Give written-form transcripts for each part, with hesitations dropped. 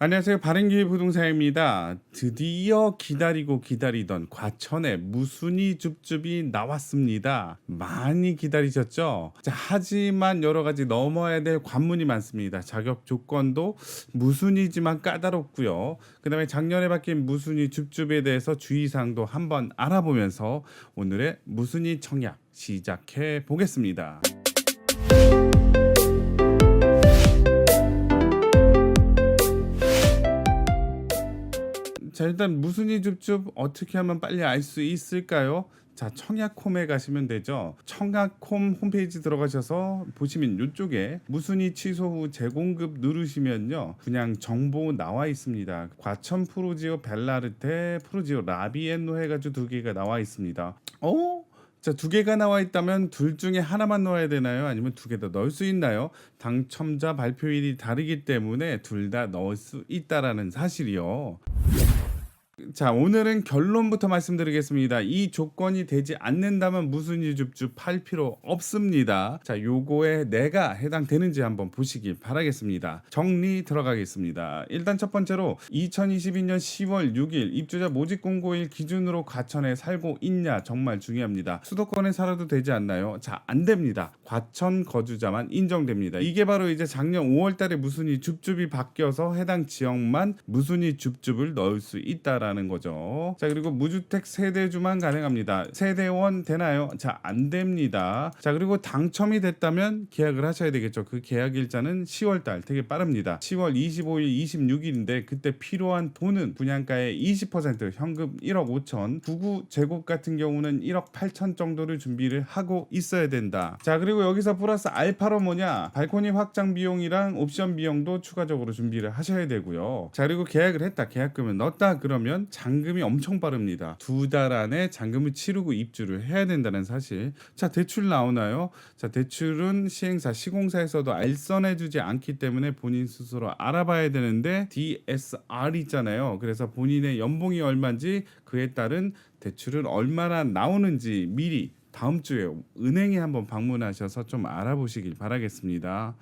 안녕하세요. 바른길 부동산입니다. 드디어 기다리고 기다리던 과천의 무순이 줍줍이 나왔습니다. 많이 기다리셨죠? 자, 하지만 여러 가지 넘어야 될 관문이 많습니다. 자격 조건도 무순이지만 까다롭고요. 그 다음에 작년에 바뀐 무순이 줍줍에 대해서 주의사항도 한번 알아보면서 오늘의 무순이 청약 시작해 보겠습니다. 자, 일단 무순이 줍줍 어떻게 하면 빨리 알 수 있을까요? 자, 청약홈에 가시면 되죠. 청약홈 홈페이지 들어가셔서 보시면 이쪽에 무순이 취소 후 재공급 누르시면요, 그냥 정보 나와 있습니다. 과천 프루지오 벨라르테 프루지오 라비엔노 해가지고 두 개가 나와 있습니다. 자, 두 개가 나와 있다면 둘 중에 하나만 넣어야 되나요? 아니면 두 개 더 넣을 수 있나요? 당첨자 발표일이 다르기 때문에 둘 다 넣을 수 있다라는 사실이요. 자, 오늘은 결론부터 말씀드리겠습니다. 이 조건이 되지 않는다면 무순이 줍줍 팔 필요 없습니다. 자, 요거에 내가 해당되는지 한번 보시길 바라겠습니다. 정리 들어가겠습니다. 일단 첫 번째로 2022년 10월 6일 입주자 모집 공고일 기준으로 과천에 살고 있냐, 정말 중요합니다. 수도권에 살아도 되지 않나요? 자, 안 됩니다. 과천 거주자만 인정됩니다. 이게 바로 이제 작년 5월 달에 무순이 줍줍이 바뀌어서 해당 지역만 무순이 줍줍을 넣을 수 있다라는 거죠. 자, 그리고 무주택 세대주만 가능합니다. 세대원 되나요? 자, 안 됩니다. 자, 그리고 당첨이 됐다면 계약을 하셔야 되겠죠. 그 계약 일자는 10월 달, 되게 빠릅니다. 10월 25일, 26일인데 그때 필요한 돈은 분양가의 20%, 현금 1억 5천, 99 제곱 같은 경우는 1억 8천 정도를 준비를 하고 있어야 된다. 자, 그리고 여기서 플러스 알파로 뭐냐? 발코니 확장 비용이랑 옵션 비용도 추가적으로 준비를 하셔야 되고요. 자, 그리고 계약을 했다, 계약금을 넣었다 그러면 잔금이 엄청 빠릅니다. 두 달 안에 잔금을 치르고 입주를 해야 된다는 사실. 자, 대출 나오나요? 자, 대출은 시행사, 시공사에서도 알선해주지 않기 때문에 본인 스스로 알아봐야 되는데 DSR 있잖아요. 그래서 본인의 연봉이 얼마인지 그에 따른 대출은 얼마나 나오는지 미리 다음 주에 은행에 한번 방문하셔서 좀 알아보시길 바라겠습니다.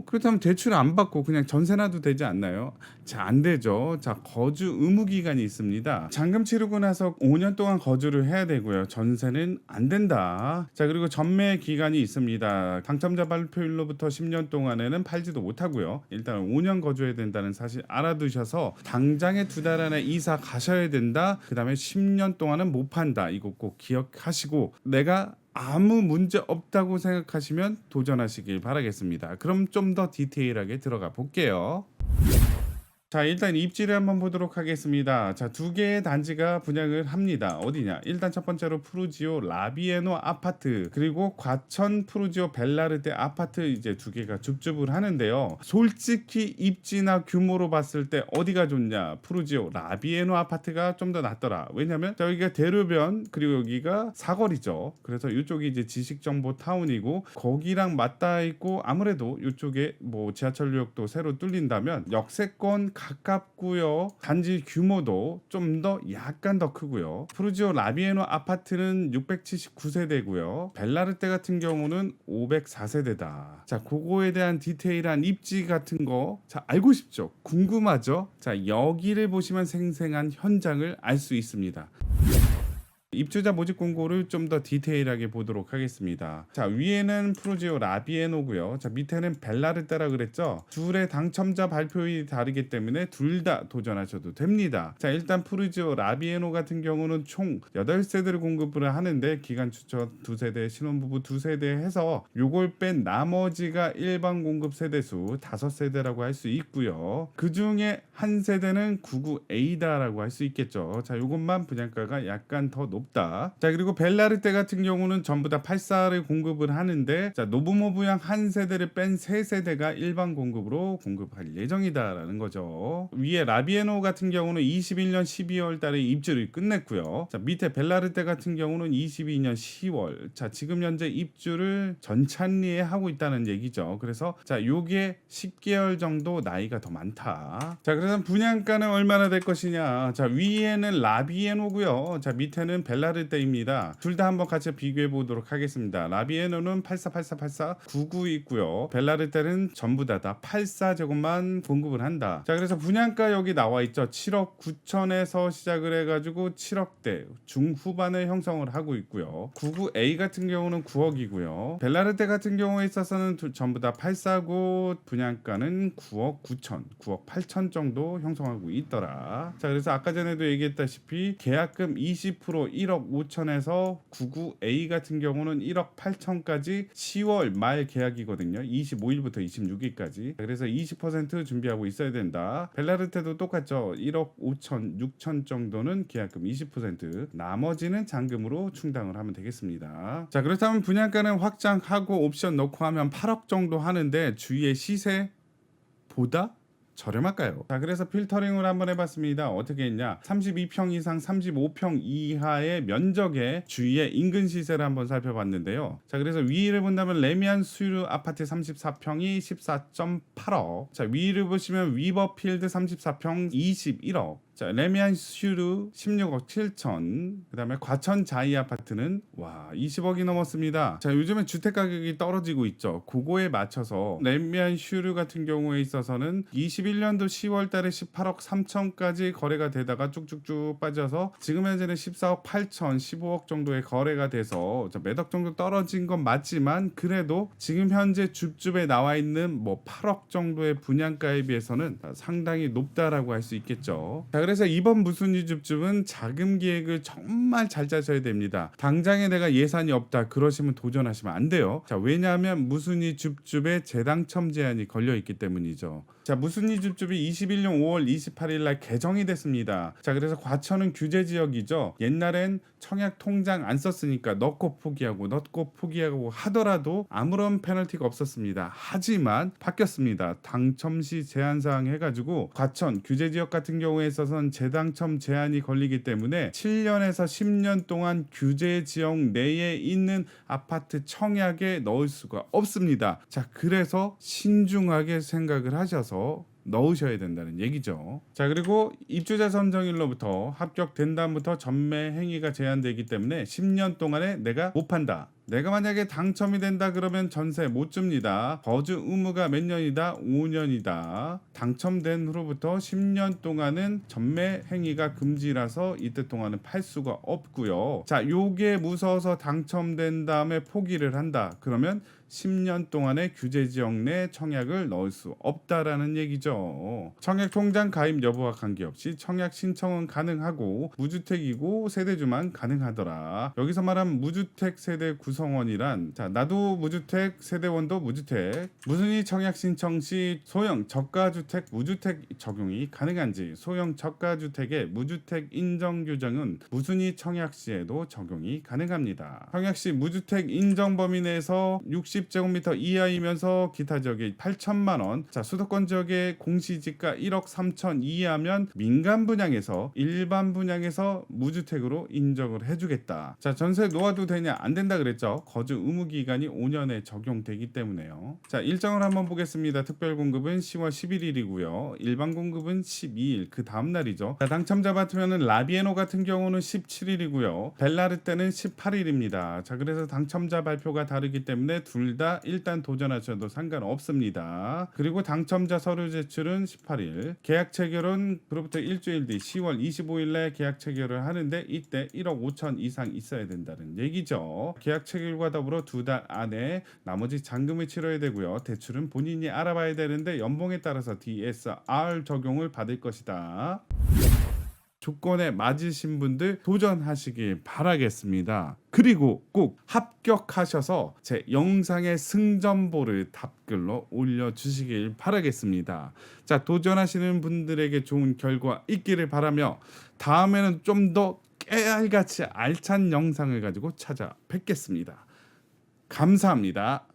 그렇다면 대출 안 받고 그냥 전세 놔도 되지 않나요? 자, 안 되죠. 자, 거주 의무 기간이 있습니다. 잔금 치르고 나서 5년 동안 거주를 해야 되고요. 전세는 안 된다. 자, 그리고 전매 기간이 있습니다. 당첨자 발표일로부터 10년 동안에는 팔지도 못하고요. 일단 5년 거주해야 된다는 사실 알아두셔서 당장에 두 달 안에 이사 가셔야 된다. 그 다음에 10년 동안은 못 판다. 이거 꼭 기억하시고, 내가 아무 문제 없다고 생각하시면 도전하시길 바라겠습니다. 그럼 좀 더 디테일하게 들어가 볼게요. 자, 일단 입지를 한번 보도록 하겠습니다. 자, 두 개의 단지가 분양을 합니다. 어디냐? 일단 첫 번째로 프루지오 라비에노 아파트, 그리고 과천 프루지오 벨라르테 아파트, 이제 두 개가 줍줍을 하는데요. 솔직히 입지나 규모로 봤을 때 어디가 좋냐? 프루지오 라비에노 아파트가 좀 더 낫더라. 왜냐면 여기가 대로변, 그리고 여기가 사거리죠. 그래서 이쪽이 이제 지식정보 타운이고 거기랑 맞닿아 있고, 아무래도 이쪽에 뭐 지하철역도 새로 뚫린다면 역세권 가깝고요. 단지 규모도 좀 더 약간 더 크고요. 프루지오 라비에노 아파트는 679세대고요. 벨라르테 같은 경우는 504세대다. 자, 그거에 대한 디테일한 입지 같은 거, 자, 알고 싶죠? 궁금하죠? 자, 여기를 보시면 생생한 현장을 알 수 있습니다. 입주자 모집 공고를 좀 더 디테일하게 보도록 하겠습니다. 자, 위에는 프루지오 라비에노고요. 자, 밑에는 벨라르테라 그랬죠. 둘의 당첨자 발표일이 다르기 때문에 둘 다 도전하셔도 됩니다. 자, 일단 프루지오 라비에노 같은 경우는 총 8세대를 공급을 하는데 기간 추천 2세대, 신혼부부 2세대 해서 요걸 뺀 나머지가 일반 공급 세대수 5세대라고 할 수 있고요. 그 중에 한 세대는 99A다라고 할 수 있겠죠. 자, 요것만 분양가가 약간 더 높다. 자, 그리고 벨라르테 같은 경우는 전부 다 84를 공급을 하는데, 자, 노부모 부양 한 세대를 뺀 3세대가 일반 공급으로 공급할 예정이다라는 거죠. 위에 라비에노 같은 경우는 21년 12월 달에 입주를 끝냈고요. 자, 밑에 벨라르테 같은 경우는 22년 10월. 자, 지금 현재 입주를 전찬리에 하고 있다는 얘기죠. 그래서 자, 요게 10개월 정도 나이가 더 많다. 자, 그래서 분양가는 얼마나 될 것이냐? 자, 위에는 라비에노고요. 자, 밑에는 벨라르테입니다. 둘 다 한번 같이 비교해 보도록 하겠습니다. 라비에노는 848484 99 있고요. 벨라르테는 전부 다 84제곱만 공급을 한다. 자, 그래서 분양가 여기 나와 있죠. 7억 9천에서 시작을 해가지고 7억대 중후반을 형성을 하고 있고요. 99A 같은 경우는 9억이고요. 벨라르테 같은 경우에 있어서는 전부 다 8사고 분양가는 9억 9천, 9억 8천 정도 형성하고 있더라. 자, 그래서 아까 전에도 얘기했다시피 계약금 20% 1억 5천에서 99A 같은 경우는 1억 8천까지 10월 말 계약이거든요. 25일부터 26일까지. 그래서 20% 준비하고 있어야 된다. 벨라르테도 똑같죠. 1억 5천, 6천 정도는 계약금 20%, 나머지는 잔금으로 충당을 하면 되겠습니다. 자, 그렇다면 분양가는 확장하고 옵션 넣고 하면 8억 정도 하는데 주위의 시세보다 저렴할까요? 자, 그래서 필터링을 한번 해봤습니다. 어떻게 했냐? 32평 이상 35평 이하의 면적의 주위의 인근 시세를 한번 살펴봤는데요. 자, 그래서 위를 본다면 레미안 수유 아파트 34평이 14.8억. 자, 위를 보시면 위버필드 34평 21억. 자, 레미안 슈르 16억 7천. 그다음에 과천 자이 아파트는 20억이 넘었습니다. 자, 요즘에 주택 가격이 떨어지고 있죠. 그거에 맞춰서 레미안 슈르 같은 경우에 있어서는 21년도 10월 달에 18억 3천까지 거래가 되다가 쭉쭉쭉 빠져서 지금 현재는 14억 8천, 15억 정도의 거래가 돼서 몇 억 정도 떨어진 건 맞지만 그래도 지금 현재 줍줍에 나와 있는 8억 정도의 분양가에 비해서는 상당히 높다라고 할 수 있겠죠. 자, 그래서 이번 무순위 줍줍은 자금 계획을 정말 잘 짜셔야 됩니다. 당장에 내가 예산이 없다 그러시면 도전하시면 안 돼요. 자, 왜냐하면 무순위 줍줍에 재당첨 제한이 걸려 있기 때문이죠. 자, 무순위 줍줍이 21년 5월 28일 날 개정이 됐습니다. 자, 그래서 과천은 규제 지역이죠. 옛날엔 청약 통장 안 썼으니까 넣고 포기하고 하더라도 아무런 페널티가 없었습니다. 하지만 바뀌었습니다. 당첨 시 제한 사항 해가지고 과천 규제 지역 같은 경우에 있어서는 재당첨 제한이 걸리기 때문에 7년에서 10년 동안 규제 지역 내에 있는 아파트 청약에 넣을 수가 없습니다. 자, 그래서 신중하게 생각을 하셔서 넣으셔야 된다는 얘기죠. 자, 그리고 입주자 선정일로부터 합격된 다음부터 전매 행위가 제한되기 때문에 10년 동안에 내가 못 판다. 내가 만약에 당첨이 된다 그러면 전세 못 줍니다. 거주 의무가 몇 년이다? 5년이다. 당첨된 후로부터 10년 동안은 전매 행위가 금지라서 이때 동안은 팔 수가 없고요. 자, 요게 무서워서 당첨된 다음에 포기를 한다. 그러면 10년 동안의 규제 지역 내 청약을 넣을 수 없다라는 얘기죠. 청약 통장 가입 여부와 관계없이 청약 신청은 가능하고 무주택이고 세대주만 가능하더라. 여기서 말하면 무주택 세대 구성원이란, 자, 나도 무주택 세대원도 무주택, 무순위 청약 신청 시 소형 저가주택 무주택 적용이 가능한지, 소형 저가주택의 무주택 인정 규정은 무순위 청약 시에도 적용이 가능합니다. 청약 시 무주택 인정 범위 내에서 60제곱미터 이하이면서 기타 지역이 8천만 원, 자, 수도권 지역의 공시지가 1억 3천 이하면 민간 분양에서 일반 분양에서 무주택으로 인정을 해주겠다. 자, 전세 놓아도 되냐? 안 된다 그랬죠. 거주 의무 기간이 5년에 적용되기 때문에요. 자, 일정을 한번 보겠습니다. 특별 공급은 10월 11일이고요. 일반 공급은 12일, 그 다음 날이죠. 자, 당첨자 받으면은 라비에노 같은 경우는 17일이고요. 벨라르테는 18일입니다. 자, 그래서 당첨자 발표가 다르기 때문에 둘 다 일단 도전하셔도 상관없습니다. 그리고 당첨자 서류 제출은 18일, 계약 체결은 그로부터 일주일 뒤 10월 25일에 계약 체결을 하는데 이때 1억 5천 이상 있어야 된다는 얘기죠. 계약 체결과 더불어 2달 안에 나머지 잔금을 치러야 되고요. 대출은 본인이 알아봐야 되는데 연봉에 따라서 DSR 적용을 받을 것이다. 조건에 맞으신 분들 도전하시길 바라겠습니다. 그리고 꼭 합격하셔서 제 영상의 승전보를 답글로 올려주시길 바라겠습니다. 자, 도전하시는 분들에게 좋은 결과 있기를 바라며 다음에는 좀 더 깨알같이 알찬 영상을 가지고 찾아뵙겠습니다. 감사합니다.